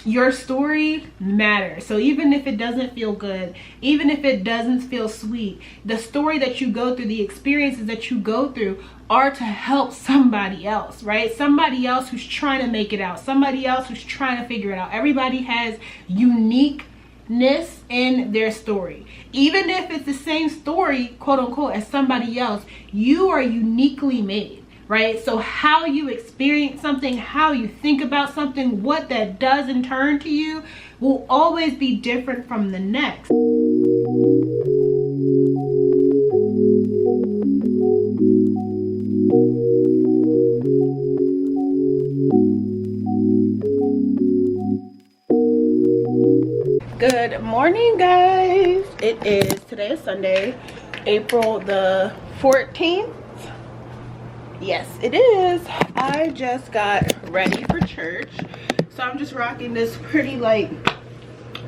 your story matters. So even if it doesn't feel good, even if it doesn't feel sweet, the story that you go through, the experiences that you go through are to help somebody else, right? Somebody else who's trying to make it out, somebody else who's trying to figure it out. Everybody has uniqueness in their story. Even if it's the same story, quote unquote, as somebody else, you are uniquely made. Right? So how you experience something, how you think about something, what that does in turn to you will always be different from the next. Good morning, guys. Today is Sunday, April the 14th. Yes, it is. I just got ready for church, so I'm just rocking this pretty like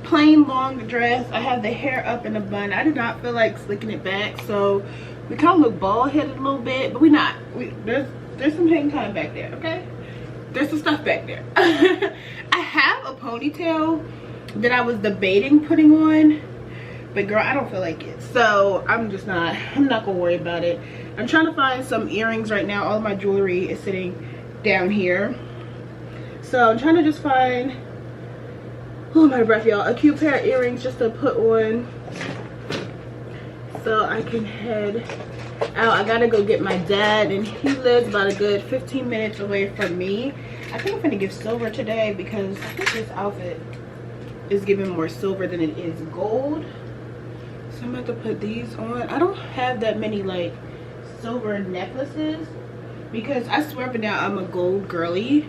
plain long dress. I have the hair up in a bun. I do not feel like slicking it back, so we kind of look bald headed a little bit, but we're not. There's some hang time back there. Okay, there's some stuff back there. I have a ponytail that I was debating putting on, but girl, I don't feel like it, so I'm not gonna worry about it. I'm trying to find some earrings right now. All of my jewelry is sitting down here, so I'm trying to just find, oh my breath, y'all, a cute pair of earrings just to put on so I can head out. I gotta go get my dad, and he lives about a good 15 minutes away from me. I think I'm gonna give silver today because I think this outfit is giving more silver than it is gold. So I'm about to put these on. I don't have that many like silver necklaces because I swear up and down I'm a gold girly,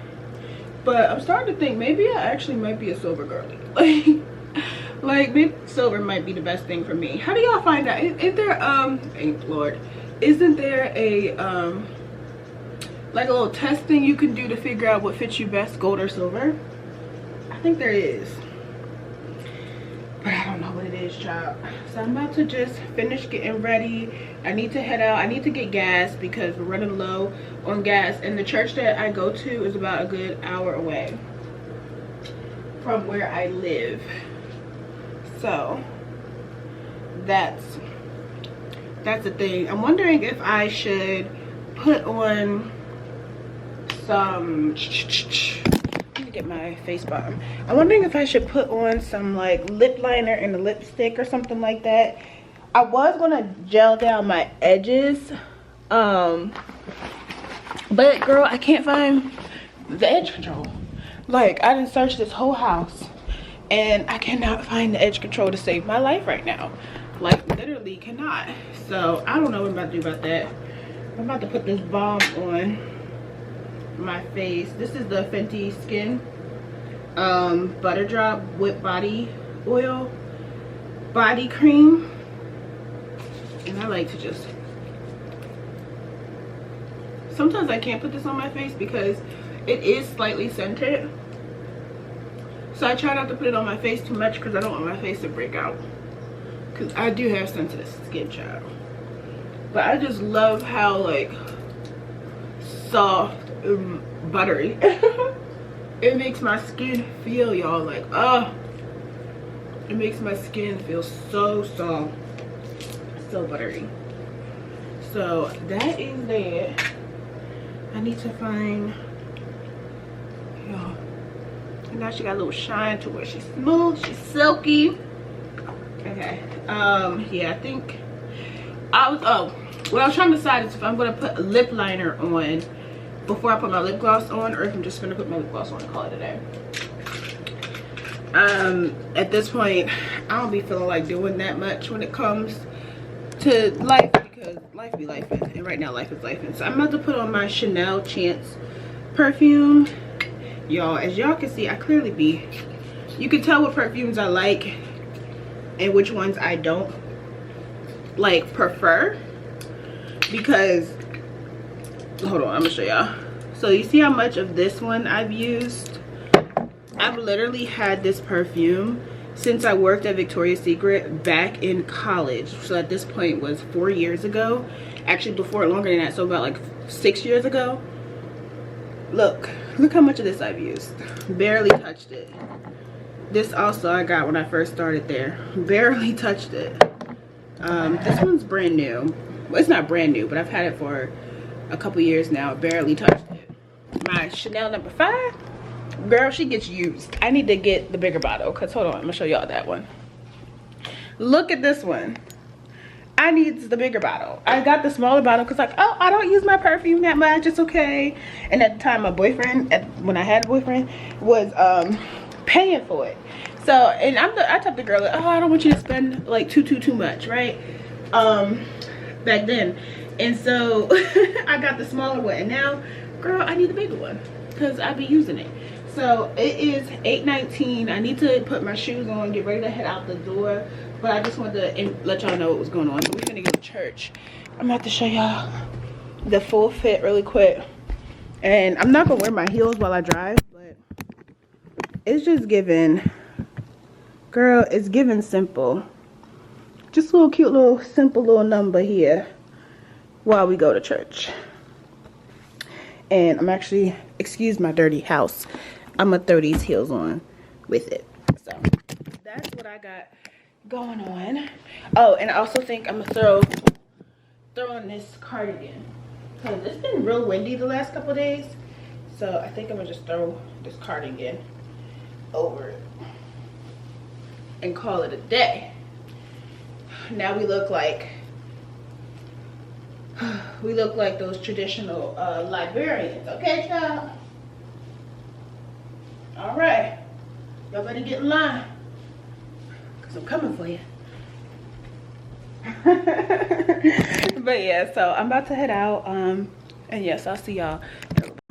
but I'm starting to think maybe I actually might be a silver girly. Like maybe silver might be the best thing for me. How do y'all find out? Is there Lord, isn't there a like a little test thing you can do to figure out what fits you best, gold or silver? I think there is, but I don't know what it is, child. So I'm about to just finish getting ready. I need to head out. I need to get gas because we're running low on gas, and the church that I go to is about a good hour away from where I live. So that's the thing. I'm wondering if I should put on some, let me get my face bottom. I'm wondering if I should put on some like lip liner and a lipstick or something like that. I was gonna gel down my edges, but girl, I can't find the edge control. Like, I didn't search this whole house and I cannot find the edge control to save my life right now. Like, literally cannot. So I don't know what I'm about to do about that. I'm about to put this balm on my face. This is the Fenty Skin Butter Drop Whip Body Oil Body Cream. And I like to just, sometimes I can't put this on my face because it is slightly scented, so I try not to put it on my face too much because I don't want my face to break out, because I do have sensitive skin, child. But I just love how like soft and buttery it makes my skin feel, y'all. Like, it makes my skin feel so soft, so buttery. So that is that. I need to find, y'all, and now she got a little shine to her. She's smooth, she's silky. Okay, yeah, I think what I was trying to decide is if I'm gonna put a lip liner on before I put my lip gloss on, or if I'm just gonna put my lip gloss on and call it a day. At this point, I don't be feeling like doing that much when it comes to life, because life be life, and right now life is life. So I'm about to put on my Chanel Chance perfume. Y'all, as y'all can see, I clearly be, you can tell what perfumes I like and which ones I don't like prefer, because hold on, I'm gonna show y'all. So you see how much of this one I've used? I've literally had this perfume since I worked at Victoria's Secret back in college. So at this point was 4 years ago. Actually before, longer than that, so about like 6 years ago. Look, Look how much of this I've used. Barely touched it. This also I got when I first started there. Barely touched it. This one's brand new. Well, it's not brand new, but I've had it for a couple years now. Barely touched it. My Chanel number 5. Girl, she gets used. I need to get the bigger bottle, because hold on, I'm gonna show y'all that one. Look at this one. I need the bigger bottle. I got the smaller bottle because like, oh, I don't use my perfume that much, it's okay. And at the time my boyfriend, when I had a boyfriend, was paying for it. So, and I told the girl like, oh, I don't want you to spend like too much, right? Back then. And so I got the smaller one, and now, girl, I need the bigger one because I be using it. So it is 8:19. I need to put my shoes on, get ready to head out the door. But I just wanted to let y'all know what was going on. We're gonna go to church. I'm about to show y'all the full fit really quick. And I'm not gonna wear my heels while I drive, but it's just giving, girl, it's giving simple. Just a little cute little simple little number here while we go to church. And I'm actually, excuse my dirty house, I'm gonna throw these heels on with it. So that's what I got going on. Oh, and I also think I'm gonna throw on this cardigan because it's been real windy the last couple of days. So I think I'm gonna just throw this cardigan over it and call it a day. Now we look like those traditional librarians, okay, child? All right, y'all better get in line because I'm coming for you. But yeah, so I'm about to head out, and yes, I'll see y'all.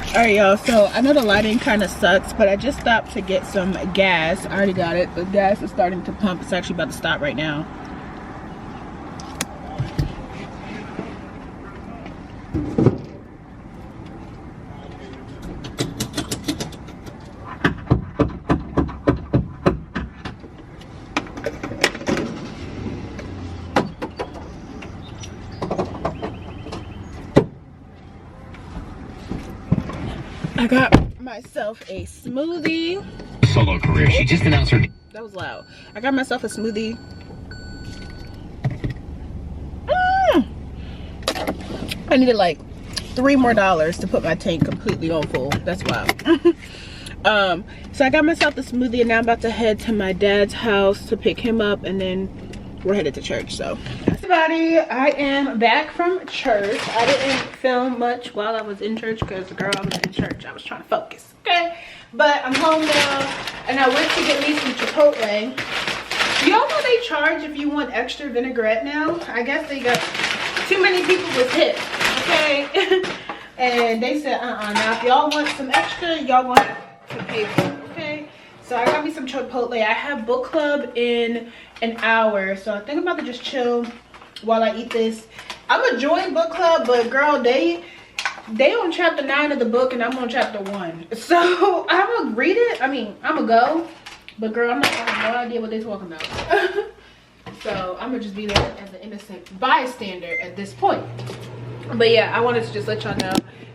All right, y'all, so I know the lighting kind of sucks, but I just stopped to get some gas. I already got it. The gas is starting to pump. It's actually about to stop right now. I got myself a smoothie. Solo career. She just announced her. That was loud. I got myself a smoothie. I needed like $3 more to put my tank completely on full. That's wild. So I got myself a smoothie, and now I'm about to head to my dad's house to pick him up, and then we're headed to church. So everybody, I am back from church. I didn't film much while I was in church because, girl, I was in church. I was trying to focus, okay? But I'm home now, and I went to get me some Chipotle. Y'all know they charge if you want extra vinaigrette now. I guess they got too many people with hips, okay? And they said, now if y'all want some extra, y'all want to pay for it, okay? So I got me some Chipotle. I have book club in an hour, so I think I'm about to just chill while I eat this. I'm gonna join book club, but girl, they on chapter 9 of the book, and I'm on chapter 1. So I'm gonna read it. I mean, I'm gonna go, but girl, I have no idea what they're talking about. So I'm gonna just be there as an innocent bystander at this point. But yeah, I wanted to just let y'all know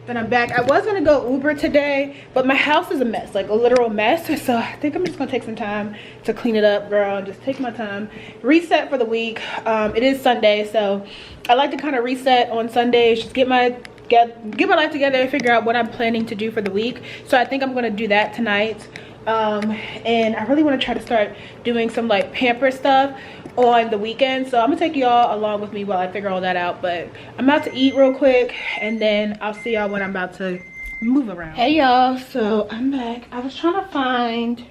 that I'm back. I was gonna go Uber today, but my house is a mess, like a literal mess. So I think I'm just gonna take some time to clean it up, girl, and just take my time, reset for the week. It is Sunday, so I like to kind of reset on Sundays, just get my life together and figure out what I'm planning to do for the week. So I think I'm gonna do that tonight. And I really want to try to start doing some like pamper stuff on the weekend, so I'm gonna take y'all along with me while I figure all that out. But I'm about to eat real quick, and then I'll see y'all when I'm about to move around. Hey y'all, so I'm back. I was trying to find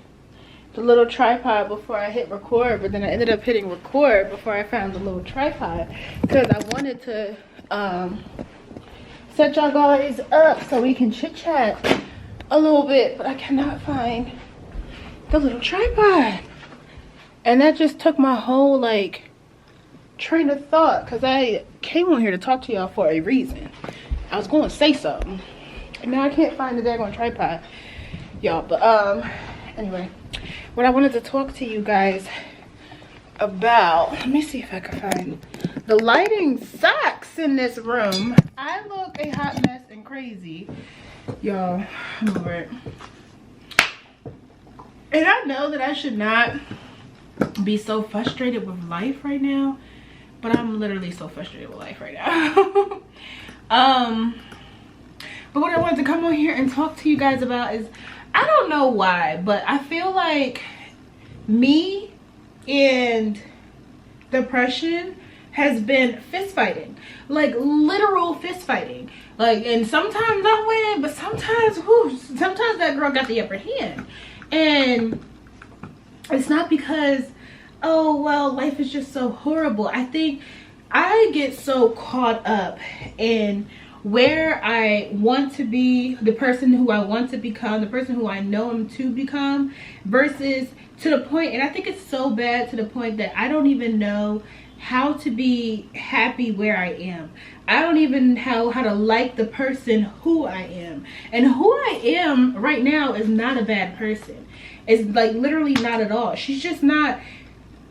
the little tripod before I hit record, but then I ended up hitting record before I found the little tripod because I wanted to set y'all guys up so we can chit chat a little bit, but I cannot find the little tripod. And that just took my whole like train of thought, because I came on here to talk to y'all for a reason. I was going to say something, and now I can't find the daggone tripod, y'all. But anyway, what I wanted to talk to you guys about, let me see if I can find, the lighting sucks in this room. I look a hot mess and crazy. Y'all, I'm over it. And I know that I should not be so frustrated with life right now, but I'm literally so frustrated with life right now. But what I wanted to come on here and talk to you guys about is, I don't know why, but I feel like me and depression has been fist fighting, like literal fist fighting. Like, and sometimes I win, but sometimes, whoo, sometimes that girl got the upper hand. And it's not because, oh well, life is just so horrible. I think I get so caught up in where I want to be, the person who I want to become, the person who I know I'm to become, versus to the point, and I think it's so bad to the point that I don't even know how to be happy where I am. I don't even know how to like the person who I am. And who I am right now is not a bad person. It's like literally not at all. She's just not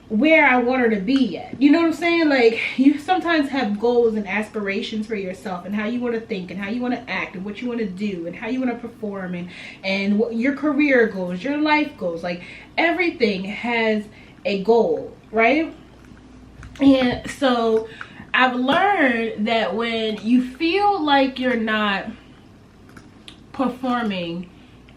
where I want her to be yet. You know what I'm saying? Like, you sometimes have goals and aspirations for yourself, and how you want to think, and how you want to act, and what you want to do, and how you want to perform, and what your career goals, your life goals. Like, everything has a goal, right? And so I've learned that when you feel like you're not performing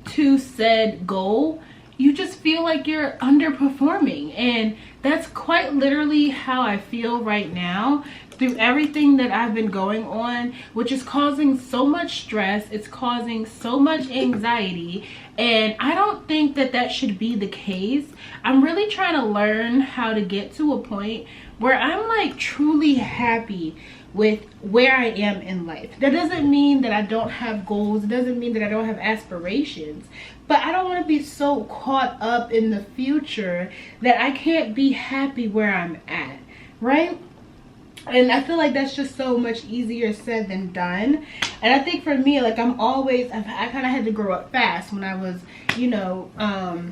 to said goal, you just feel like you're underperforming. And that's quite literally how I feel right now through everything that I've been going on, which is causing so much stress. It's causing so much anxiety, and I don't think that that should be the case. I'm really trying to learn how to get to a point where I'm like truly happy with where I am in life. That doesn't mean that I don't have goals. It doesn't mean that I don't have aspirations. But I don't want to be so caught up in the future that I can't be happy where I'm at, right? And I feel like that's just so much easier said than done. And I think for me, like, I kind of had to grow up fast when I was, you know, I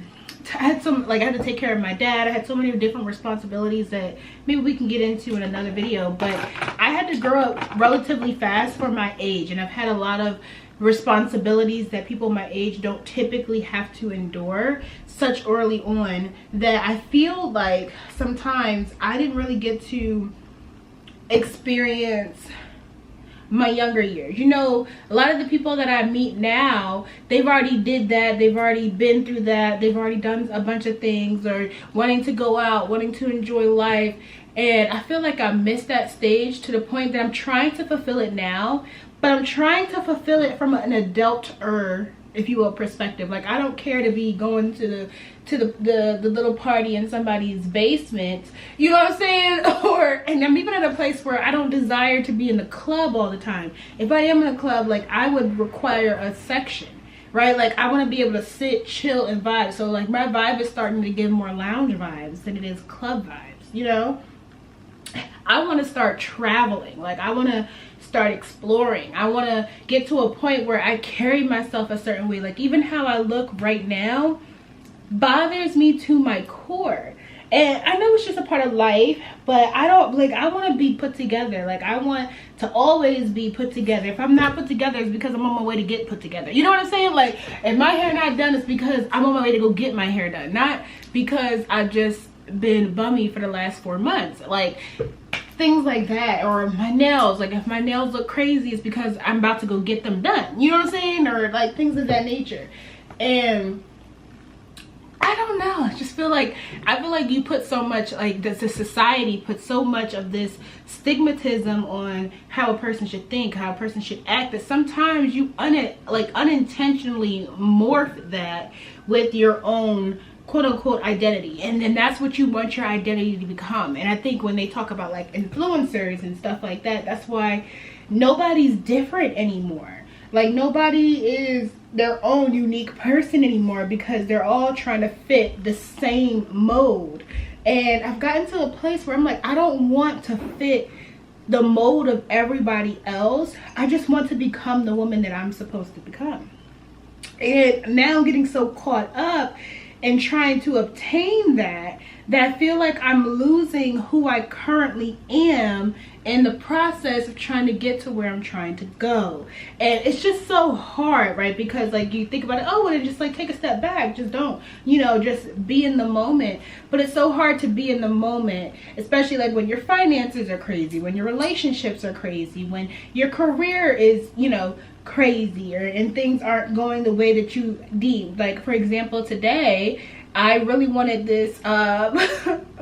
had to take care of my dad. I had so many different responsibilities that maybe we can get into in another video. But I had to grow up relatively fast for my age, and I've had a lot of responsibilities that people my age don't typically have to endure such early on, that I feel like sometimes I didn't really get to experience my younger years. You know, a lot of the people that I meet now, they've already did that, they've already been through that, they've already done a bunch of things, or wanting to go out, wanting to enjoy life. And I feel like I missed that stage to the point that I'm trying to fulfill it now, but I'm trying to fulfill it from an adult-er, if you will, perspective. Like, I don't care to be going to the little party in somebody's basement, you know what I'm saying? And I'm even at a place where I don't desire to be in the club all the time. If I am in a club, like, I would require a section, right? Like, I want to be able to sit, chill, and vibe. So like, my vibe is starting to give more lounge vibes than it is club vibes, you know? I want to start traveling. Like, I want to start exploring. I want to get to a point where I carry myself a certain way. Like, even how I look right now bothers me to my core. And I know it's just a part of life, but I don't, like, I want to be put together. Like, I want to always be put together. If I'm not put together, it's because I'm on my way to get put together. You know what I'm saying? Like, if my hair not done, it's because I'm on my way to go get my hair done. Not because I've just been bummy for the last 4 months. Like, things like that. Or my nails. Like, if my nails look crazy, it's because I'm about to go get them done. You know what I'm saying? Or like things of that nature. And I don't know, I just feel like, you put so much, like, the society puts so much of this stigmatism on how a person should think, how a person should act, that sometimes you unintentionally morph that with your own quote-unquote identity, and then that's what you want your identity to become. And I think when they talk about like influencers and stuff like that, that's why nobody's different anymore. Like, nobody is their own unique person anymore, because they're all trying to fit the same mold. And I've gotten to a place where I'm like, I don't want to fit the mold of everybody else. I just want to become the woman that I'm supposed to become. And now I'm getting so caught up and trying to obtain that that I feel like I'm losing who I currently am in the process of trying to get to where I'm trying to go. And it's just so hard, right? Because like you think about it, oh, well, just like take a step back, just don't, you know, just be in the moment. But it's so hard to be in the moment, especially like when your finances are crazy, when your relationships are crazy, when your career is, you know, crazier and things aren't going the way that you deemed. Like for example, today I really wanted this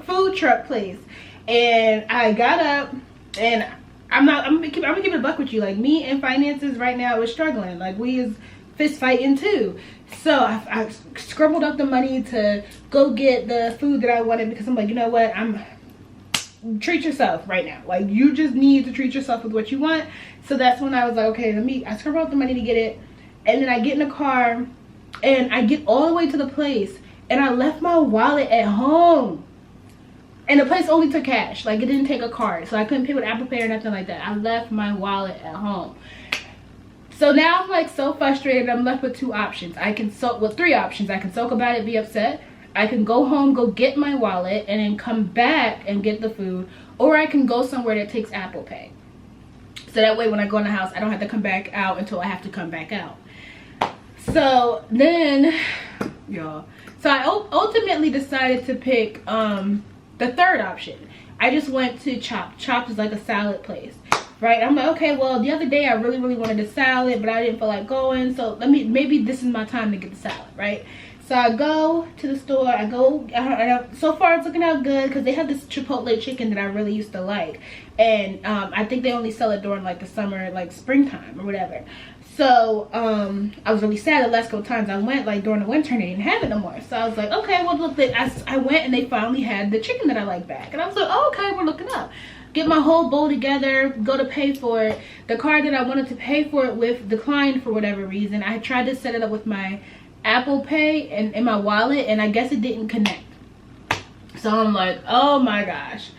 food truck place, and I got up, and I'm gonna keep it a buck with you. Like me and finances right now is struggling. Like we is fist fighting too. So I scribbled up the money to go get the food that I wanted, because I'm like, you know what, treat yourself right now. Like you just need to treat yourself with what you want. So that's when I was like, okay, I scribbled up the money to get it, and then I get in the car and I get all the way to the place, and I left my wallet at home. And the place only took cash. Like it didn't take a card. So I couldn't pay with Apple Pay or nothing like that. I left my wallet at home. So now I'm like so frustrated. I'm left with two options. Three options. I can sulk about it, be upset. I can go home, go get my wallet, and then come back and get the food. Or I can go somewhere that takes Apple Pay. So that way when I go in the house, I don't have to come back out until I have to come back out. So then, y'all. So I ultimately decided to pick the third option. I just went to Chopped. Chopped is like a salad place, right? I'm like, okay, well, the other day I really wanted a salad, but I didn't feel like going. So maybe this is my time to get the salad, right? So I go to the store. So far it's looking out good, because they have this Chipotle chicken that I really used to like, and I think they only sell it during like the summer, like springtime or whatever. So I was really sad the last couple times I went, like during the winter, and they didn't have it no more. So I was like, okay, well look, I went and they finally had the chicken that I like back, and I was like, oh, okay, we're looking up. Get my whole bowl together, go to pay for it. The card that I wanted to pay for it with declined for whatever reason. I tried to set it up with my Apple Pay and in my wallet, and I guess it didn't connect. So I'm like, oh my gosh.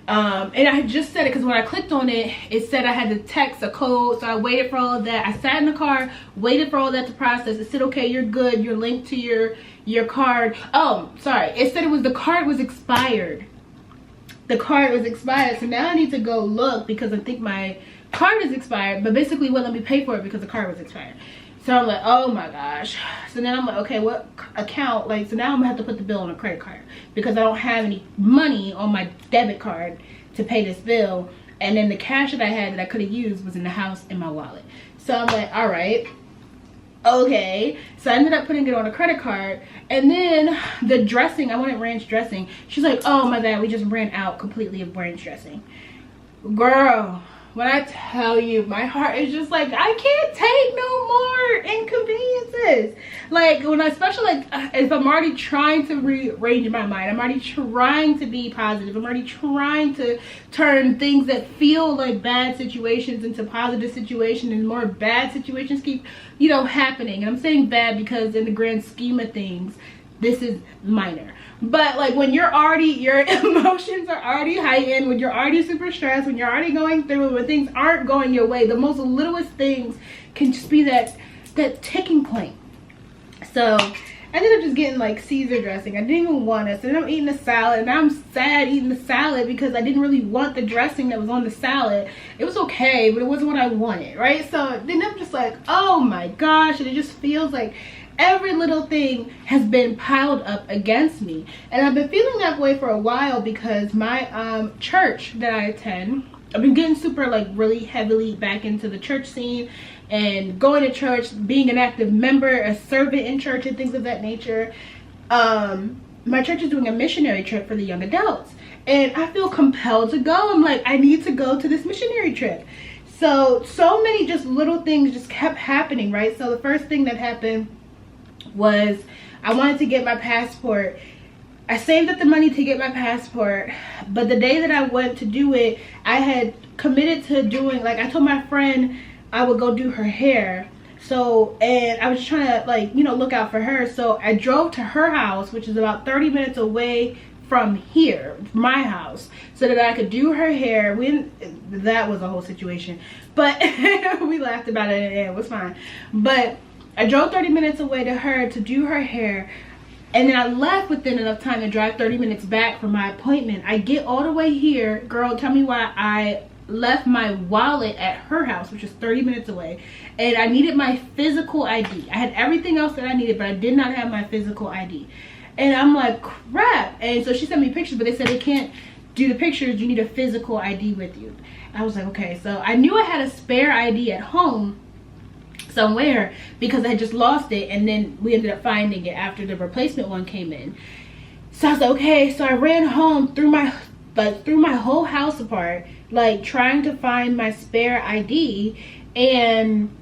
And I had just said it, because when I clicked on it, it said I had to text a code. So I waited for all of that. I sat in the car, waited for all that to process. It said, okay, you're good, you're linked to your card. Oh, sorry, it said the card was expired. The card was expired. So now I need to go look, because I think my card is expired, but basically wouldn't let me pay for it because the card was expired. So I'm like, oh my gosh. So then I'm like, okay, what account? Like, so now I'm gonna have to put the bill on a credit card, because I don't have any money on my debit card to pay this bill. And then the cash that I had that I could have used was in the house in my wallet. So I'm like, all right, okay. So I ended up putting it on a credit card. And then the dressing, I wanted ranch dressing. She's like, oh my bad, we just ran out completely of ranch dressing. Girl, when I tell you, my heart is just like, I can't take no more inconveniences. Like, especially like, if I'm already trying to rearrange my mind, I'm already trying to be positive, I'm already trying to turn things that feel like bad situations into positive situations, and more bad situations keep, you know, happening. And I'm saying bad because in the grand scheme of things, this is minor. But like when your emotions are already heightened, when you're already super stressed, when you're already going through it, when things aren't going your way, the most littlest things can just be that ticking point. So I ended up just getting like Caesar dressing. I didn't even want it. So then I'm eating the salad, and now I'm sad eating the salad because I didn't really want the dressing that was on the salad. It was okay, but it wasn't what I wanted, right? So then I'm just like, oh my gosh, and it just feels like every little thing has been piled up against me. And I've been feeling that way for a while, because my church that I attend, I've been getting super like really heavily back into the church scene, and going to church, being an active member, a servant in church, and things of that nature. My church is doing a missionary trip for the young adults, and I feel compelled to go. I'm like, I need to go to this missionary trip. So many just little things just kept happening, right? So the first thing that happened was I wanted to get my passport. I saved up the money to get my passport, but the day that I went to do it, I had committed to doing, like, I told my friend I would go do her hair. So, and I was trying to, like, you know, look out for her. So I drove to her house, which is about 30 minutes away from here, my house, so that I could do her hair. That was a whole situation, but we laughed about it and it was fine. But I drove 30 minutes away to her to do her hair, And then I left within enough time to drive 30 minutes back from my appointment. I get all the way here. Girl, tell me why I left my wallet at her house, which is 30 minutes away. And I needed my physical ID. I had everything else that I needed, but I did not have my physical ID. And I'm like, crap. And so she sent me pictures, but they said they can't do the pictures. You need a physical ID with you. I was like, okay. So I knew I had a spare ID at home somewhere because I had just lost it, and then we ended up finding it after the replacement one came in. So I was like, okay. So I ran home, threw my whole house apart, like trying to find my spare ID, and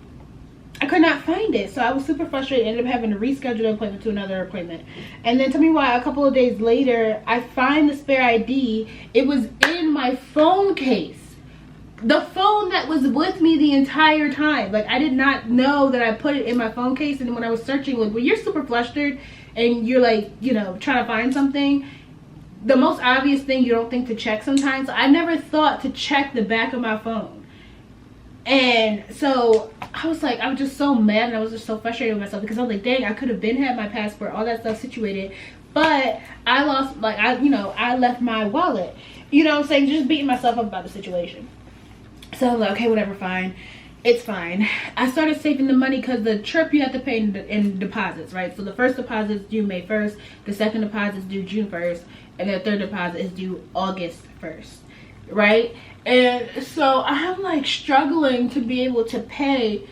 I could not find it. So I was super frustrated. Ended up having to reschedule the appointment to another appointment. And then tell me why a couple of days later I find the spare ID. It was in my phone case. The phone that was with me the entire time. Like, I did not know that I put it in my phone case. And when I was searching, like, when you're super flustered and you're like, you know, trying to find something, the most obvious thing you don't think to check sometimes. I never thought to check the back of my phone. And so I was like, I was just so mad, and I was just so frustrated with myself because I was like, dang, I could have been had my passport, all that stuff situated, but I lost, like, I left my wallet. You know what I'm saying? Just beating myself up about the situation. So I was like, okay, whatever, fine. It's fine. I started saving the money because the trip you have to pay in deposits, right? So the first deposit is due May 1st, the second deposit is due June 1st, and the third deposit is due August 1st, right? And so I'm like struggling to be able to pay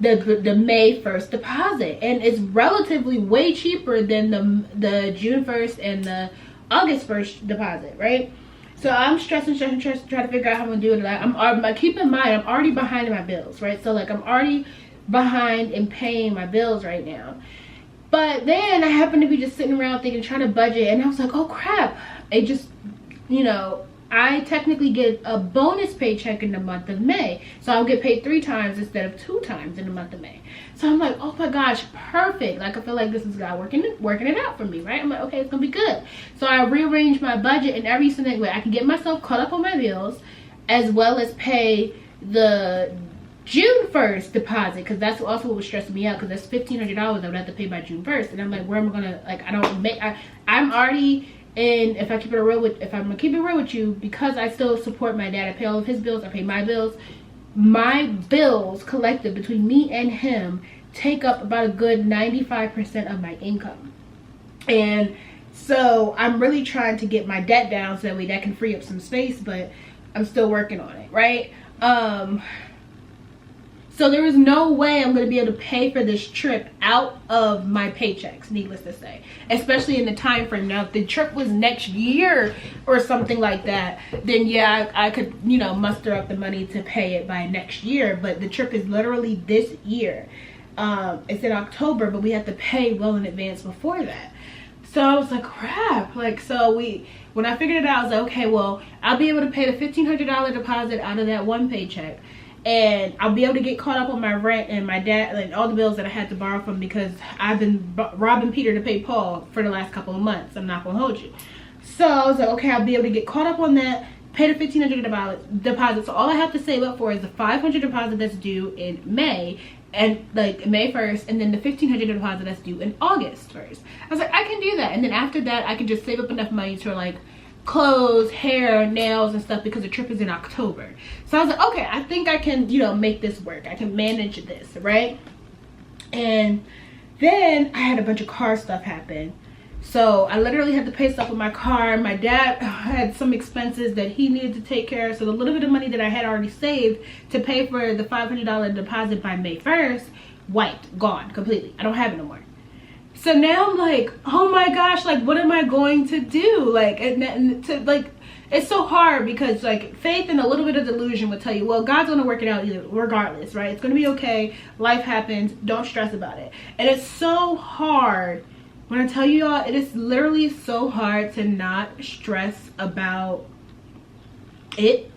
the May 1st deposit, and it's relatively way cheaper than the June 1st and the August 1st deposit, right? So I'm stressing, trying to figure out how I'm gonna do it. Like, keep in mind, I'm already behind in my bills, right? So like, I'm already behind in paying my bills right now. But then I happened to be just sitting around thinking, trying to budget, and I was like, oh crap! It just, you know, I technically get a bonus paycheck in the month of May, so I'll get paid 3 times instead of 2 times in the month of May. So I'm like, oh my gosh, perfect. Like, I feel like this is God working it out for me, right? I'm like, okay, it's gonna be good. So I rearranged my budget in every single way I can get myself caught up on my bills, as well as pay the June 1st deposit, because that's also what was stressing me out, because that's $1,500 I would have to pay by June 1st. And I'm like, where am I gonna, like, I'm already, and if I'm gonna keep it real with you, because I still support my dad, I pay all of his bills, I pay my bills. My bills collected between me and him take up about a good 95% of my income. And so I'm really trying to get my debt down so that way that can free up some space, but I'm still working on it, right? So there is no way I'm going to be able to pay for this trip out of my paychecks, needless to say, especially in the time frame. Now, if the trip was next year or something like that, then yeah, I could, you know, muster up the money to pay it by next year. But the trip is literally this year. It's in October, but we have to pay well in advance before that. So I was like, crap. Like, so when I figured it out, I was like, okay, well, I'll be able to pay the $1,500 deposit out of that one paycheck. And I'll be able to get caught up on my rent and my dad and all the bills that I had to borrow from, because I've been robbing Peter to pay Paul for the last couple of months. I'm not gonna hold you. So I was like, okay, I'll be able to get caught up on that, pay the $1,500 deposit. So all I have to save up for is the $500 deposit that's due in May, and like May 1st, and then the $1,500 deposit that's due in August 1st. I was like, I can do that. And then after that, I can just save up enough money to like clothes, hair, nails, and stuff, because the trip is in October. So I was like, okay, I think I can, you know, make this work. I can manage this, right? And then I had a bunch of car stuff happen. So I literally had to pay stuff with my car. My dad had some expenses that he needed to take care of. So the little bit of money that I had already saved to pay for the $500 deposit by May 1st, wiped, gone completely. I don't have it no more. So now I'm like, oh my gosh, like, what am I going to do? Like, it's so hard, because like faith and a little bit of delusion would tell you, well, God's gonna work it out regardless, right? It's gonna be okay. Life happens. Don't stress about it. And it's so hard. When I tell you all, it is literally so hard to not stress about it.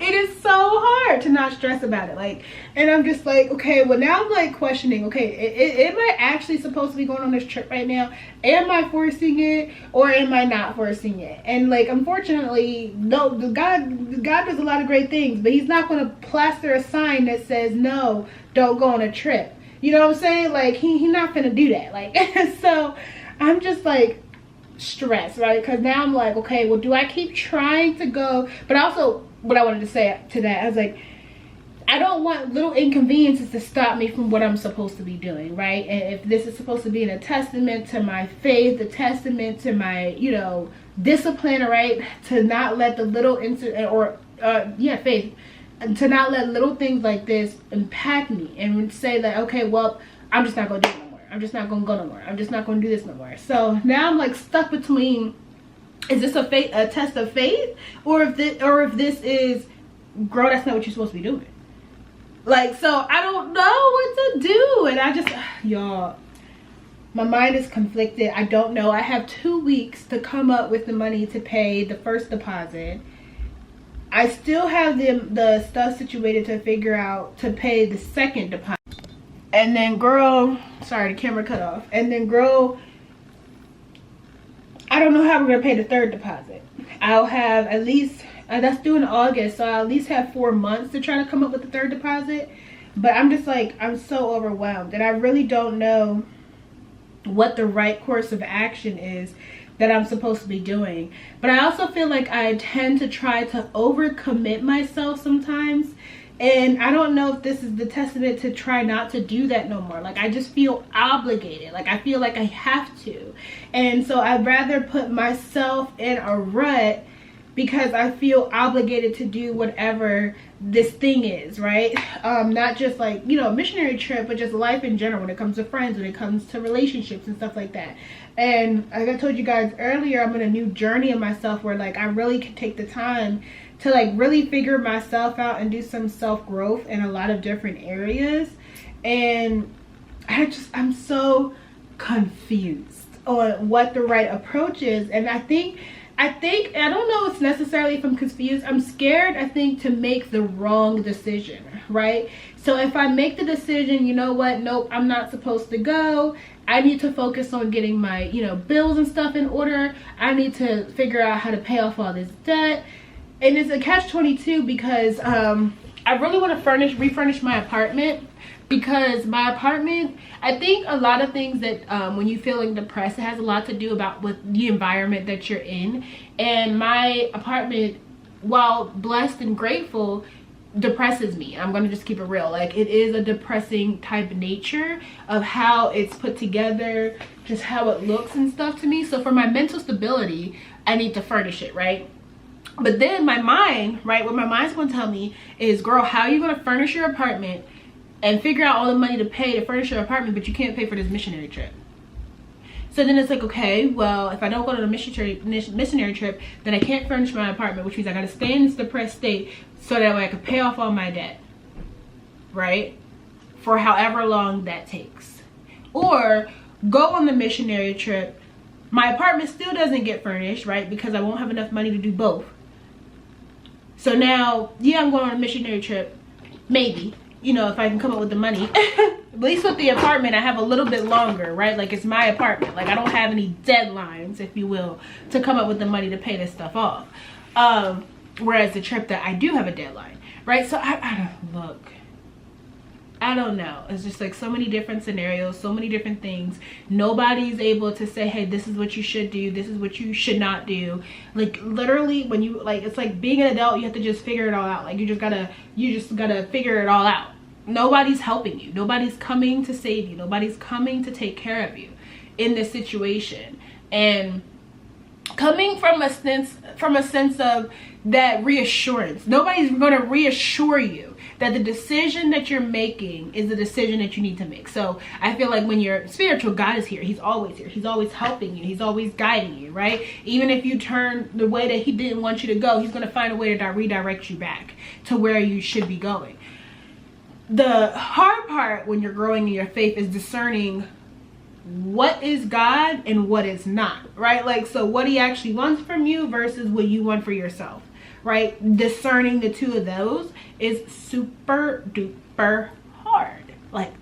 It is so hard to not stress about it. Like, and I'm just like, okay, well, now I'm like questioning, okay, am I actually supposed to be going on this trip right now? Am I forcing it, or am I not forcing it? And like, unfortunately, no, God does a lot of great things, but he's not going to plaster a sign that says, no, don't go on a trip. You know what I'm saying? Like, he's not gonna do that. Like, so I'm just like stressed, right? Because now I'm like, okay, well, do I keep trying to go? But also, what I wanted to say to that, I was like, I don't want little inconveniences to stop me from what I'm supposed to be doing, right? And if this is supposed to be a testament to my faith, a testament to my, you know, discipline, right? To not let the little faith, to not let little things like this impact me and say that, okay, well, I'm just not gonna do it no more. I'm just not gonna go no more. I'm just not gonna do this no more. So now I'm like stuck between, is this a test of faith, or if this is, girl, that's not what you're supposed to be doing. Like, so I don't know what to do, and I just, y'all, my mind is conflicted. I don't know. I have 2 weeks to come up with the money to pay the first deposit. I still have the stuff situated to figure out to pay the second deposit. And then, girl, sorry, the camera cut off. And then, girl, I don't know how we're gonna pay the third deposit. I'll have at least, that's due in August, so I'll at least have 4 months to try to come up with the third deposit. But I'm just like, I'm so overwhelmed, and I really don't know what the right course of action is that I'm supposed to be doing. But I also feel like I tend to try to overcommit myself sometimes, and I don't know if this is the testament to try not to do that no more. Like, I just feel obligated. Like, I feel like I have to. And so I'd rather put myself in a rut because I feel obligated to do whatever this thing is, right? Not just like, you know, a missionary trip, but just life in general, when it comes to friends, when it comes to relationships and stuff like that. And like I told you guys earlier, I'm in a new journey in myself where like I really can take the time to like really figure myself out and do some self-growth in a lot of different areas. And I'm so confused on what the right approach is. And I think I don't know if it's necessarily if I'm confused. I'm scared, I think, to make the wrong decision, right? So if I make the decision, you know what, nope, I'm not supposed to go. I need to focus on getting my, you know, bills and stuff in order. I need to figure out how to pay off all this debt. And it's a catch-22 because I really want to refurnish my apartment, because my apartment, I think a lot of things that when you're feeling depressed, it has a lot to do with the environment that you're in. And my apartment, while blessed and grateful, depresses me. I'm gonna just keep it real. Like, it is a depressing type of nature of how it's put together, just how it looks and stuff to me. So for my mental stability, I need to furnish it, right? But then my mind, right, what my mind's gonna tell me is, girl, how are you gonna furnish your apartment and figure out all the money to pay to furnish your apartment, but you can't pay for this missionary trip? So then it's like, okay, well, if I don't go to the missionary trip, then I can't furnish my apartment, which means I gotta stay in this depressed state so that way I can pay off all my debt, right? For however long that takes. Or go on the missionary trip, my apartment still doesn't get furnished, right? Because I won't have enough money to do both. So now, yeah, I'm going on a missionary trip, maybe, you know, if I can come up with the money. At least with the apartment, I have a little bit longer, right? Like, it's my apartment. Like, I don't have any deadlines, if you will, to come up with the money to pay this stuff off. Whereas the trip that I do have a deadline, right? So I don't know. It's just like so many different scenarios, so many different things. Nobody's able to say, hey, this is what you should do, this is what you should not do. Like, literally, when you, like, it's like being an adult, you have to just figure it all out. Like, you just gotta figure it all out. Nobody's helping you. Nobody's coming to save you. Nobody's coming to take care of you in this situation. And coming from a sense of that reassurance, nobody's going to reassure you that the decision that you're making is the decision that you need to make. So I feel like when you're spiritual, God is here. He's always here. He's always helping you. He's always guiding you, right? Even if you turn the way that he didn't want you to go, he's going to find a way to redirect you back to where you should be going. The hard part when you're growing in your faith is discerning what is God and what is not, right? Like, so what he actually wants from you versus what you want for yourself, right? Discerning the two of those is super duper hard. Like,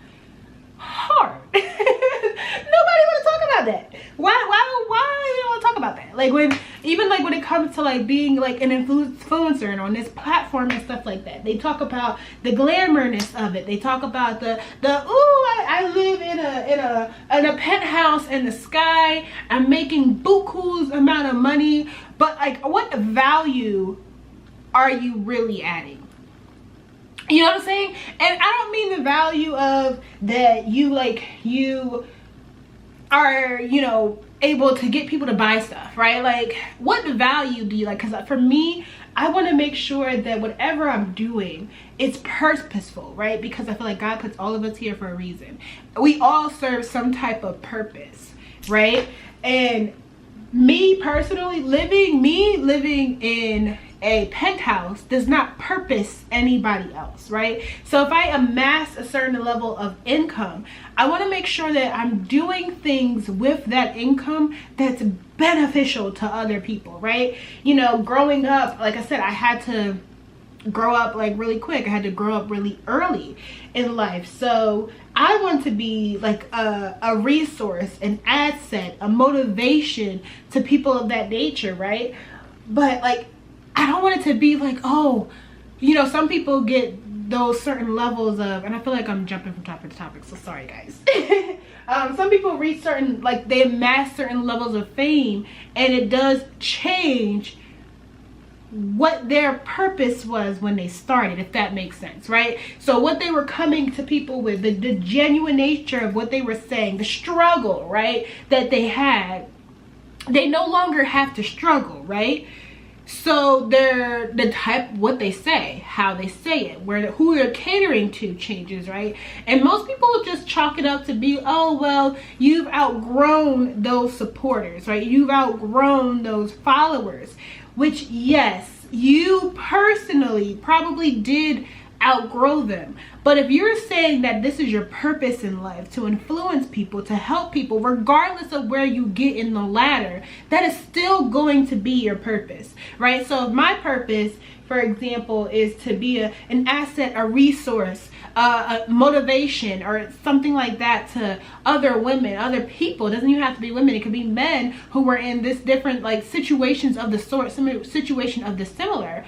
hard. Nobody want to talk about that. Why you don't want to talk about that? Like, when even like when it comes to like being like an influencer and on this platform and stuff like that, they talk about the glamourness of it. They talk about the I live in a penthouse in the sky, I'm making buku's amount of money, but like what value are you really adding? You know what I'm saying? And I don't mean the value of that you are, you know, able to get people to buy stuff, right? Like what value do you like? Because for me, I want to make sure that whatever I'm doing, it's purposeful, right? Because I feel like God puts all of us here for a reason. We all serve some type of purpose, right? And me personally, living in a penthouse does not purpose anybody else, right? So if I amass a certain level of income, I want to make sure that I'm doing things with that income that's beneficial to other people, right? You know, growing up, like I said, I had to grow up like really quick. I had to grow up really early in life. So I want to be like a resource, an asset, a motivation to people of that nature, right? But like, I don't want it to be like, oh, you know, some people get those certain levels of, and I feel like I'm jumping from topic to topic, so sorry guys. Some people reach certain, like they amass certain levels of fame, and it does change what their purpose was when they started, if that makes sense, right? So what they were coming to people with, the genuine nature of what they were saying, the struggle, right, that they had, they no longer have to struggle, right? So they're the type, what they say, how they say it, who they're catering to changes, right? And most people just chalk it up to be, oh, well, you've outgrown those supporters, right? You've outgrown those followers, which yes, you personally probably did outgrow them. But if you're saying that this is your purpose in life, to influence people, to help people, regardless of where you get in the ladder, that is still going to be your purpose, right? So if my purpose, for example, is to be an asset, a resource, a motivation, or something like that to other women, other people, it doesn't even have to be women, it could be men who were in this different like situations of the sort, situation of the similar,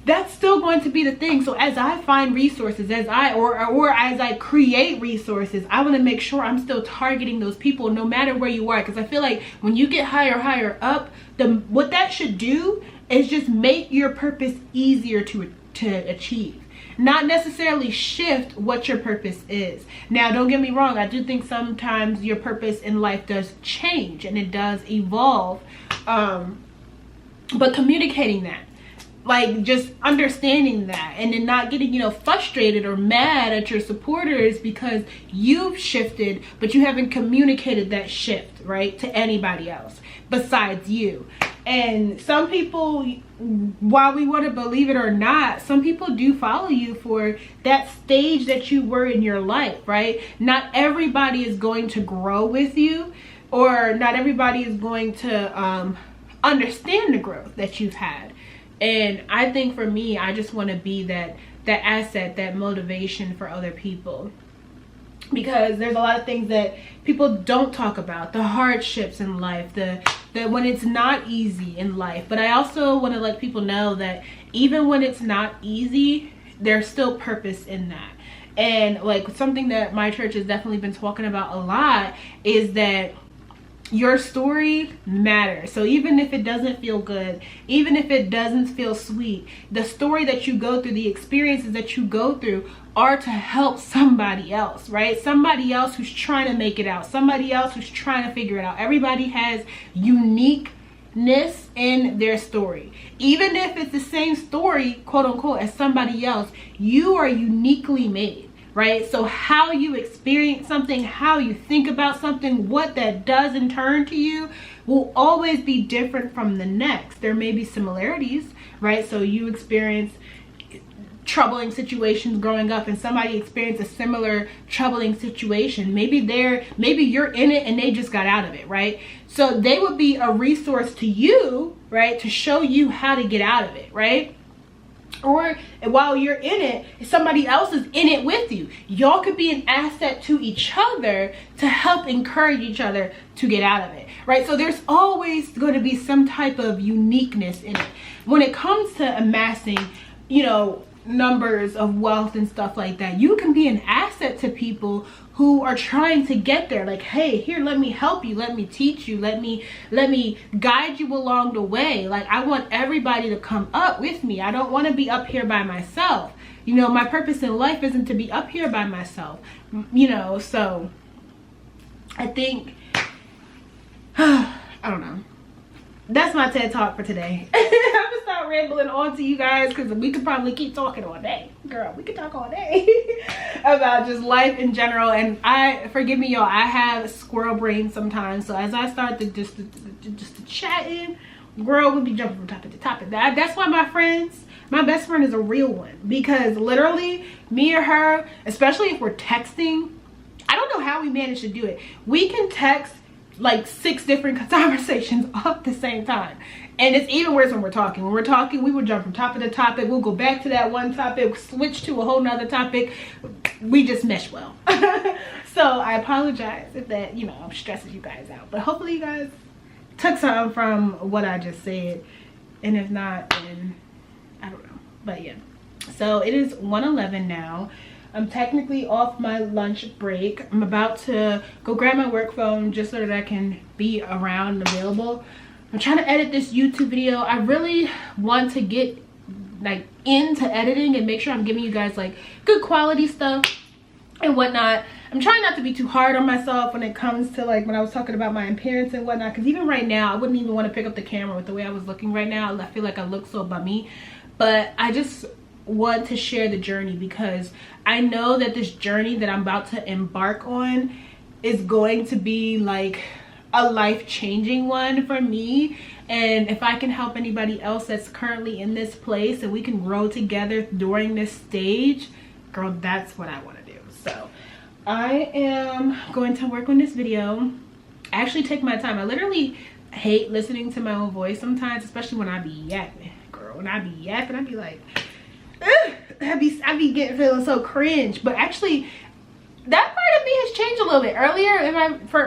that's still going to be the thing. So as I find resources, as I create resources, I want to make sure I'm still targeting those people no matter where you are. Because I feel like when you get higher up, what that should do is just make your purpose easier to achieve, not necessarily shift what your purpose is. Now don't get me wrong, I do think sometimes your purpose in life does change and it does evolve, but communicating that, like just understanding that, and then not getting, you know, frustrated or mad at your supporters because you've shifted but you haven't communicated that shift, right, to anybody else besides you. And some people, while we want to believe it or not, some people do follow you for that stage that you were in your life, right? Not everybody is going to grow with you, or not everybody is going to understand the growth that you've had. And I think for me, I just want to be that asset, that motivation for other people. Because there's a lot of things that people don't talk about, the hardships in life, the when it's not easy in life. But I also want to let people know that even when it's not easy, there's still purpose in that. And like something that my church has definitely been talking about a lot is that your story matters. So even if it doesn't feel good, even if it doesn't feel sweet, the story that you go through, the experiences that you go through are to help somebody else, right? Somebody else who's trying to make it out, somebody else who's trying to figure it out. Everybody has uniqueness in their story. Even if it's the same story, quote unquote, as somebody else, you are uniquely made. Right? So how you experience something, how you think about something, what that does in turn to you will always be different from the next. There may be similarities, right? So you experience troubling situations growing up and somebody experienced a similar troubling situation. Maybe you're in it and they just got out of it, right? So they would be a resource to you, right? To show you how to get out of it, right? or while you're in it, somebody else is in it with you. Y'all could be an asset to each other to help encourage each other to get out of it, right? So there's always going to be some type of uniqueness in it. When it comes to amassing, you know, numbers of wealth and stuff like that, you can be an asset to people who are trying to get there. Like, hey, here, let me help you, let me teach you, let me guide you along the way. Like, I want everybody to come up with me. I don't want to be up here by myself. You know, my purpose in life isn't to be up here by myself, you know. So I think I don't know, that's my TED talk for today. I'm gonna start rambling on to you guys because we could probably keep talking all day. Girl, we could talk all day about just life in general. And forgive me, y'all, I have squirrel brain sometimes. So as I start to just chatting, girl, we'll be jumping from topic to topic. That's why my best friend is a real one, because literally me and her, especially if we're texting, I don't know how we manage to do it. We can text like 6 different conversations at the same time, and it's even worse when we're talking. When we're talking, we will jump from topic to topic. We'll go back to that one topic, switch to a whole nother topic. We just mesh well. So I apologize if that, you know, stresses you guys out, but hopefully you guys took something from what I just said, and if not, then I don't know. But yeah, so it is 1:11 now. I'm technically off my lunch break. I'm about to go grab my work phone just so that I can be around and available. I'm trying to edit this YouTube video. I really want to get like into editing and make sure I'm giving you guys like good quality stuff and whatnot. I'm trying not to be too hard on myself when it comes to like when I was talking about my appearance and whatnot, because even right now I wouldn't even want to pick up the camera with the way I was looking right now. I feel like I look so bummy, but I just want to share the journey because I know that this journey that I'm about to embark on is going to be like a life-changing one for me. And if I can help anybody else that's currently in this place and we can grow together during this stage, girl, that's what I want to do. So I am going to work on this video. I actually take my time. I literally hate listening to my own voice sometimes, especially when I be yapping. Girl, when I be yapping, I be like, I be feeling so cringe. But actually that part of me has changed a little bit earlier in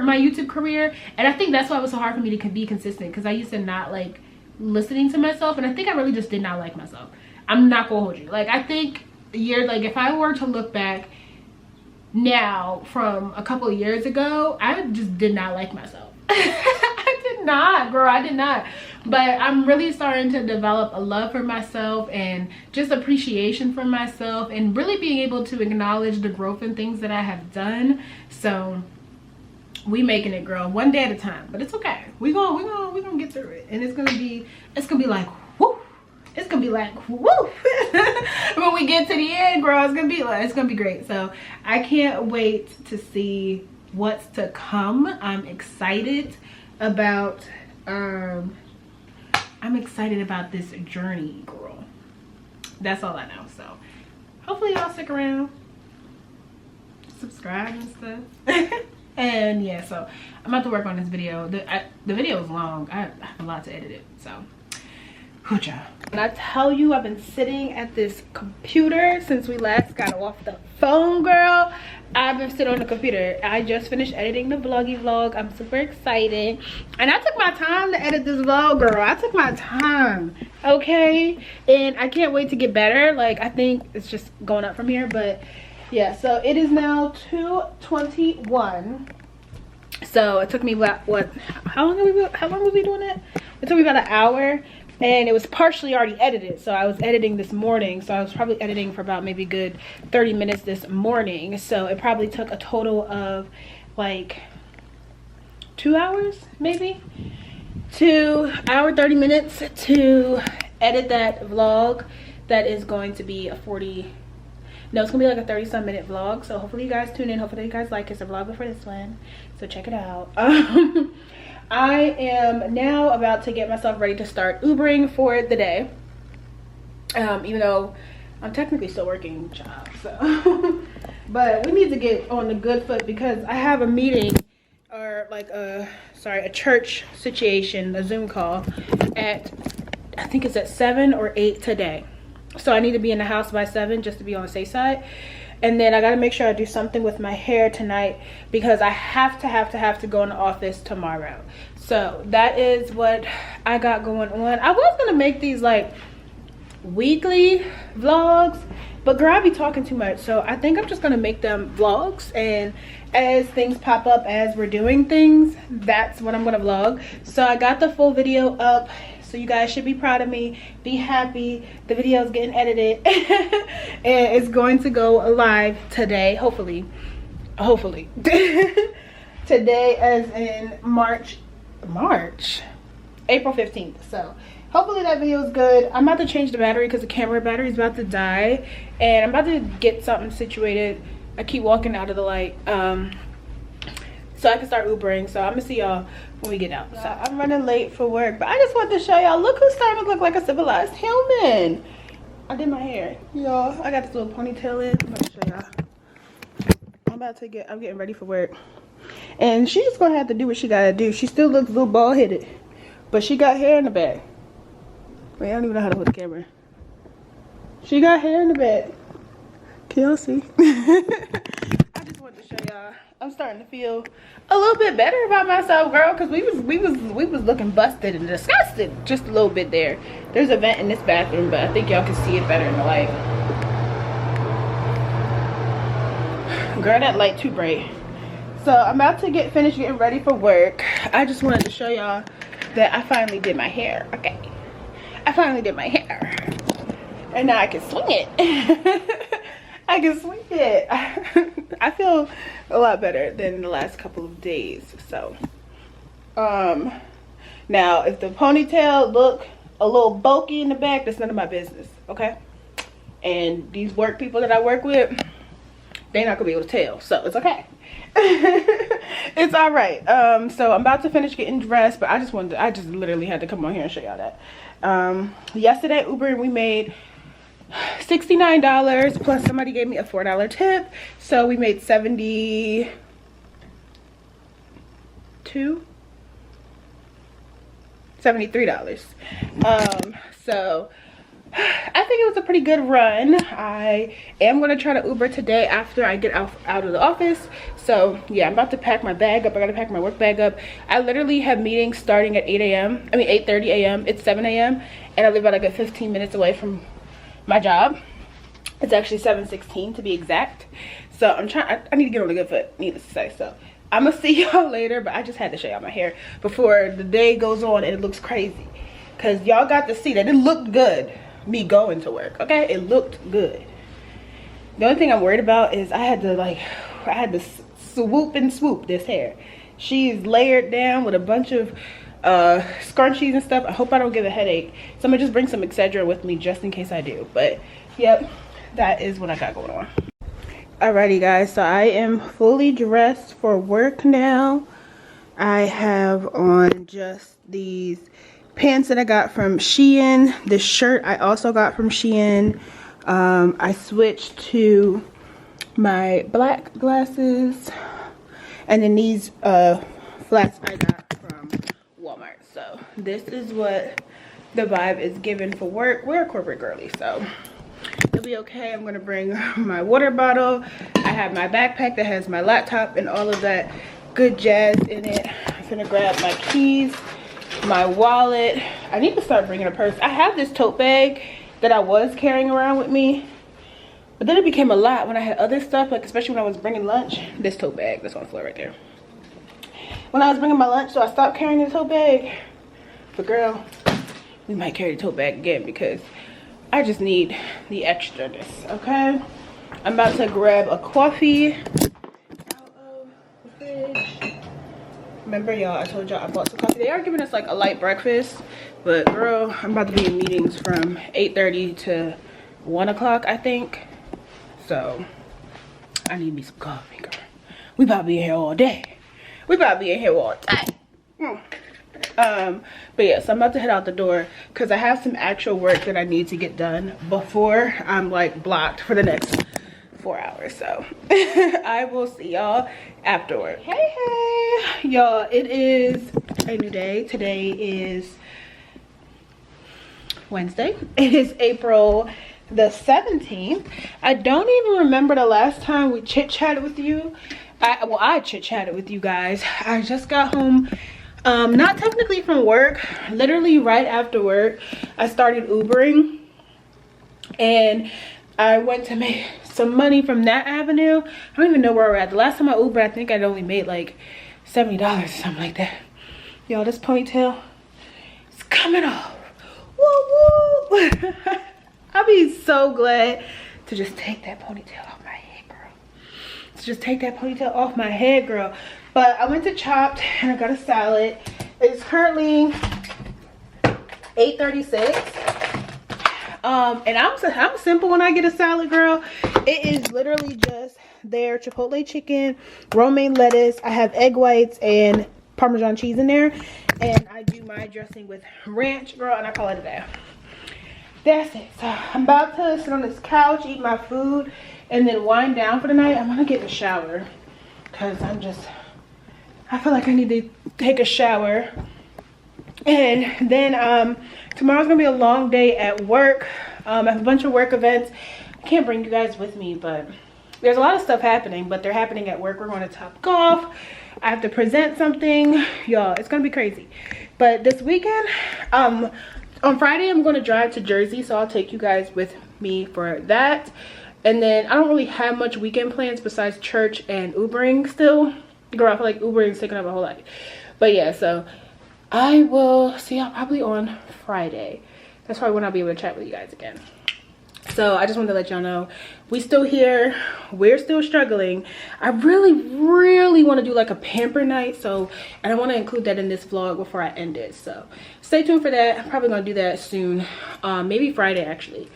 my YouTube career, and I think that's why it was so hard for me to be consistent, because I used to not like listening to myself, and I think I really just did not like myself. I'm not gonna hold you. Like, I think if I were to look back now from a couple of years ago, I just did not like myself. I did not, girl, I did not. But I'm really starting to develop a love for myself and just appreciation for myself, and really being able to acknowledge the growth and things that I have done. So we making it, girl, one day at a time. But it's okay. We gonna get through it, and it's gonna be like whoo. It's gonna be like woo. When we get to the end, girl, it's gonna be great. So I can't wait to see what's to come. I'm excited about this journey, girl. That's all I know. So hopefully y'all stick around, subscribe and stuff. And yeah, so I'm about to work on this video. The video is long. I have a lot to edit it, so hoocha. And I tell you, I've been sitting at this computer since we last got off the phone, girl. I've been sitting on the computer. I just finished editing the vlog. I'm super excited, and I took my time to edit this vlog, girl. I took my time, okay? And I can't wait to get better. Like, I think it's just going up from here. But yeah, so it is now 2:21. So it took me about how long was we doing it? It took me about an hour. And it was partially already edited, so I was editing this morning, so I was probably editing for about maybe good 30 minutes this morning. So it probably took a total of like 2 hours, maybe 2 hours 30 minutes to edit that vlog. That is going to be it's gonna be like a 30-some minute vlog. So hopefully you guys tune in. Hopefully you guys like it. It's a vlog before this one, so check it out. I am now about to get myself ready to start Ubering for the day. Even though I'm technically still working job, so. But we need to get on the good foot, because I have a meeting, or like a church situation, a Zoom call at, I think it's at 7 or 8 today. So I need to be in the house by 7 just to be on the safe side. And then I gotta make sure I do something with my hair tonight because I have to go in the office tomorrow. So that is what I got going on. I was gonna make these like weekly vlogs, but girl, I be talking too much. So I think I'm just gonna make them vlogs, and as things pop up as we're doing things, that's what I'm gonna vlog. So I got the full video up. So you guys should be proud of me. Be happy. The video is getting edited. And it's going to go live today, hopefully. Hopefully. Today as in April 15th. So hopefully that video is good. I'm about to change the battery because the camera battery is about to die. And I'm about to get something situated. I keep walking out of the light. So I can start Ubering. So I'm gonna see y'all when we get out. So I'm running late for work, but I just wanted to show y'all, look who's starting to look like a civilized human. I did my hair, y'all. I got this little ponytail in. I'm gonna show y'all. I'm getting ready for work, and she's just gonna have to do what she gotta do. She still looks a little bald headed, but she got hair in the back. Wait, I don't even know how to hold the camera. She got hair in the back. Can y'all see? I just wanted to show y'all. I'm starting to feel a little bit better about myself, girl, because we was looking busted and disgusted just a little bit there. There's a vent in this bathroom, but I think y'all can see it better in the light. Girl, that light too bright. So I'm about to finish getting ready for work. I just wanted to show y'all that I finally did my hair. Okay, I finally did my hair, and now I can swing it. I can swing it. I feel a lot better than the last couple of days. So now if the ponytail look a little bulky in the back, that's none of my business, okay? And these work people that I work with, they're not gonna be able to tell, so it's okay. It's all right. So I'm about to finish getting dressed, but I just literally had to come on here and show y'all that. Yesterday Uber, we made $69 plus somebody gave me a $4 tip, so we made $73. So I think it was a pretty good run. I am going to try to Uber today after I get out of the office. So yeah, I'm about to pack my bag up. I gotta pack my work bag up. I literally have meetings starting at 8:30 a.m. It's 7 a.m. and I live about like a 15 minutes away from my job. It's actually 7:16 to be exact. So I need to get on a good foot, needless to say. So I'm gonna see y'all later, but I just had to show y'all my hair before the day goes on and it looks crazy, because y'all got to see that it looked good me going to work. Okay, it looked good. The only thing I'm worried about is I had to swoop and swoop this hair. She's layered down with a bunch of scrunchies and stuff. I hope I don't get a headache, so I'm gonna just bring some Excedrin with me just in case I do. But yep, that is what I got going on. Alrighty guys, so I am fully dressed for work now. I have on just these pants that I got from Shein. This shirt I also got from Shein. I switched to my black glasses, and then these flats I got from Walmart. So this is what the vibe is given for work. We're a corporate girly, so it'll be okay. I'm gonna bring my water bottle. I have my backpack that has my laptop and all of that good jazz in it. I'm gonna grab my keys, my wallet. I need to start bringing a purse. I have this tote bag that I was carrying around with me, but then it became a lot when I had other stuff, like especially when I was bringing lunch. This tote bag that's on the floor right there. When I was bringing my lunch, so I stopped carrying the tote bag. But girl, we might carry the tote bag again because I just need the extraness, okay? I'm about to grab a coffee out of the fridge. Remember y'all, I told y'all I bought some coffee. They are giving us like a light breakfast, but girl, I'm about to be in meetings from 8:30 to 1 o'clock, I think. So I need me some coffee, girl. We about to be in here all day. We about to be in here all day. But yeah, so I'm about to head out the door because I have some actual work that I need to get done before I'm like blocked for the next 4 hours. So I will see y'all afterward. Hey y'all, it is a new day. Today is Wednesday. It is April the 17th. I don't even remember the last time we chit-chatted with you. I chit-chatted with you guys. I just got home, not technically from work, literally right after work. I started Ubering, and I went to make some money from that avenue. I don't even know where we're at. The last time I Ubered, I think I'd only made like $70 or something like that. Y'all, this ponytail is coming off. Woo woo. I'll be so glad to just take that ponytail off my head, girl. To just take that ponytail off my head, girl. But I went to Chopped and I got a salad. It's currently 8:36. And I'm simple when I get a salad, girl. It is literally just their chipotle chicken, romaine lettuce. I have egg whites and Parmesan cheese in there, and I do my dressing with ranch, girl, and I call it a day. That's it. So I'm about to sit on this couch, eat my food, and then wind down for the night. I'm gonna get in the shower because I feel like I need to take a shower. And then tomorrow's gonna be a long day at work. I have a bunch of work events. I can't bring you guys with me, but there's a lot of stuff happening, but they're happening at work. We're going to Top Golf. I have to present something, y'all. It's gonna be crazy. But this weekend, on Friday, I'm going to drive to Jersey, so I'll take you guys with me for that. And then I don't really have much weekend plans besides church and Ubering still. Girl, I feel like Ubering's taking up a whole life. But yeah, so I will see y'all probably on Friday. That's probably when I'll be able to chat with you guys again. So I just wanted to let y'all know we still here, we're still struggling. I really want to do like a pamper night, so and I want to include that in this vlog before I end it. So stay tuned for that. I'm probably gonna do that soon, maybe Friday actually.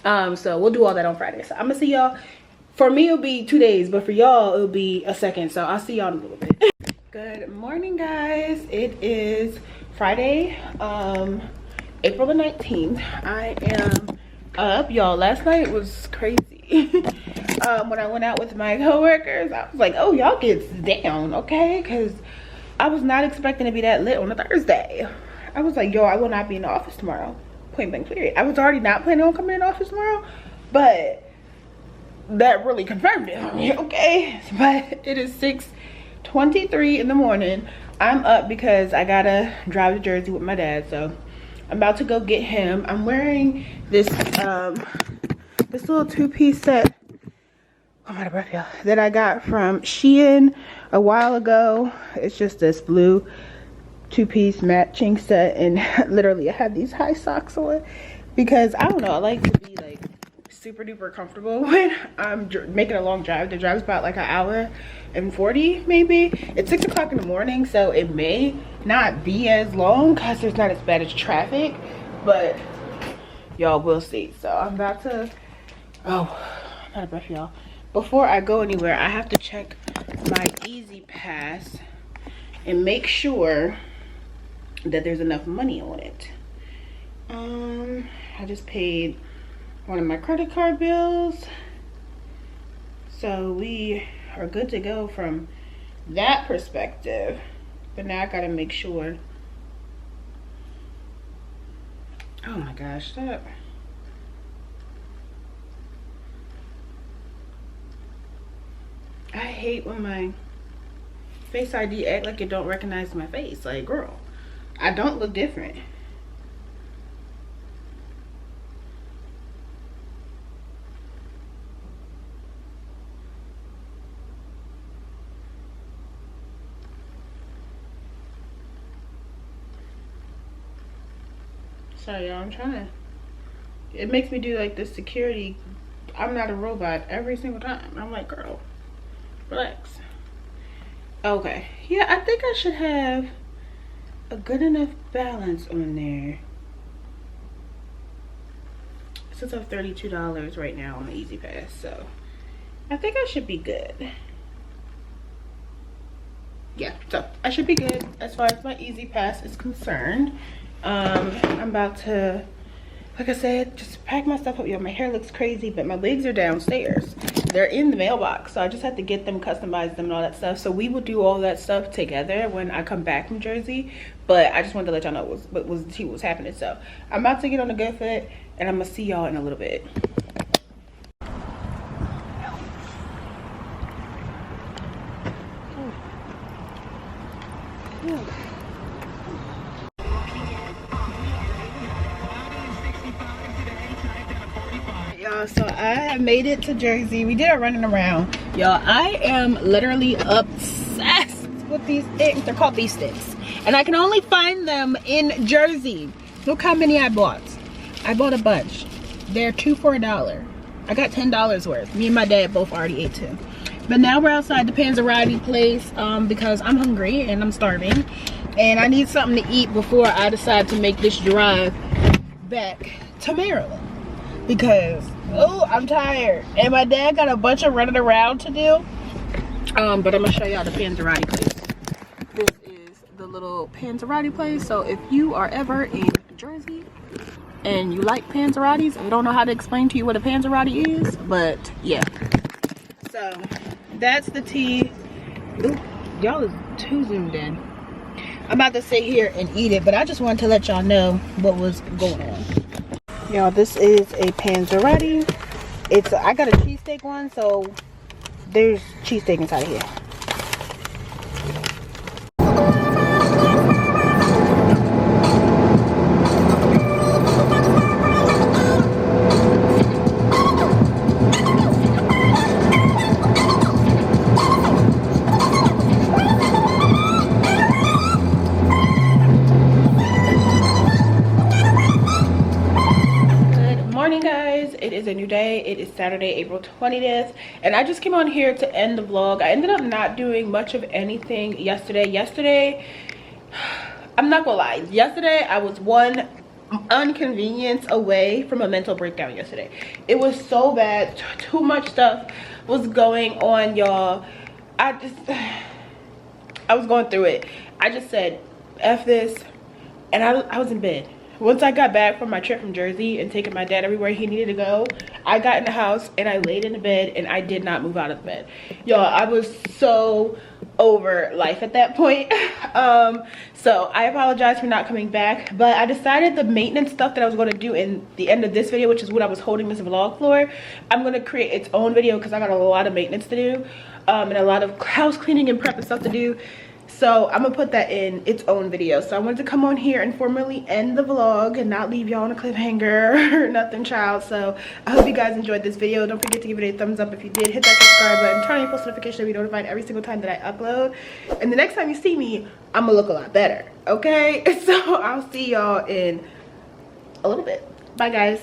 So we'll do all that on Friday. So I'm gonna see y'all. For me it'll be 2 days, but for y'all it'll be a second. So I'll see y'all in a little bit. Good morning, guys. It is Friday, April the 19th. I am up, y'all. Last night was crazy. When I went out with my coworkers, I was like, oh, y'all get down, okay? Because I was not expecting to be that lit on a Thursday. I was like, yo, I will not be in the office tomorrow. Point blank period. I was already not planning on coming in the office tomorrow, but that really confirmed it on me, okay? But it is 6:23 in the morning. I'm up because I gotta drive to Jersey with my dad, so I'm about to go get him. I'm wearing this this little two-piece set, oh, I'm out of breath, y'all, that I got from Shein a while ago. It's just this blue two-piece matching set, and literally I have these high socks on because I don't know, I like to be like super duper comfortable when I'm making a long drive. The drive's about like an hour and 40 maybe. It's 6 o'clock in the morning, so it may not be as long because there's not as bad as traffic, but y'all will see. So I'm about to, oh, I'm out of breath, y'all. Before I go anywhere, I have to check my Easy Pass and make sure that there's enough money on it. I just paid one of my credit card bills, so we are good to go from that perspective. But now I gotta make sure. Oh my gosh, stop. I hate when my Face ID act like it don't recognize my face. Like, girl, I don't look different. Sorry, y'all, I'm trying to, it makes me do like this security, I'm not a robot every single time. I'm like, girl, relax. Okay, yeah, I think I should have a good enough balance on there. Since I have $32 right now on the Easy Pass, so I think I should be good. Yeah, so I should be good as far as my Easy Pass is concerned. I'm about to, like I said, just pack my stuff up. Yo, my hair looks crazy, but my wigs are downstairs. They're in the mailbox, so I just have to get them, customize them, and all that stuff. So we will do all that stuff together when I come back from Jersey. But I just wanted to let y'all know what was happening. So I'm about to get on the good foot, and I'm gonna see y'all in a little bit. y'all, so I have made it to Jersey. We did our running around, y'all. I am literally obsessed with these things. They're called Bee Sticks, and I can only find them in Jersey. Look how many I bought. I bought a bunch. They're 2 for $1. I got $10 worth. Me and my dad both already ate 2. But now we're outside the Panzerotti place because I'm hungry and I'm starving, and I need something to eat before I decide to make this drive back to Maryland, because I'm tired and my dad got a bunch of running around to do. But I'm gonna show y'all the Panzerotti place. This is the little Panzerotti place. So if you are ever in Jersey and you like Panzerottis, I don't know how to explain to you what a Panzerotti is, but yeah. So that's the tea. Ooh, y'all is too zoomed in. I'm about to sit here and eat it, but I just wanted to let y'all know what was going on. Y'all, this is a Panzerotti. I got a cheesesteak one, so there's cheesesteak inside of here. It is a new day. It is Saturday, April 20th, and I just came on here to end the vlog. I ended up not doing much of anything yesterday. I'm not gonna lie, yesterday I was one inconvenience away from a mental breakdown. Yesterday it was so bad. Too much stuff was going on, y'all. I was going through it. I just said F this, and I was in bed. Once I got back from my trip from Jersey and taking my dad everywhere he needed to go, I got in the house and I laid in the bed and I did not move out of the bed. Y'all, I was so over life at that point. So I apologize for not coming back, but I decided the maintenance stuff that I was going to do in the end of this video, which is what I was holding this vlog for, I'm going to create its own video because I got a lot of maintenance to do, and a lot of house cleaning and prep and stuff to do. So I'm gonna put that in its own video. So I wanted to come on here and formally end the vlog and not leave y'all on a cliffhanger or nothing, child. So I hope you guys enjoyed this video. Don't forget to give it a thumbs up if you did. Hit that subscribe button, turn on your post notifications to be notified every single time that I upload. And the next time you see me, I'm gonna look a lot better, okay? So I'll see y'all in a little bit. Bye, guys.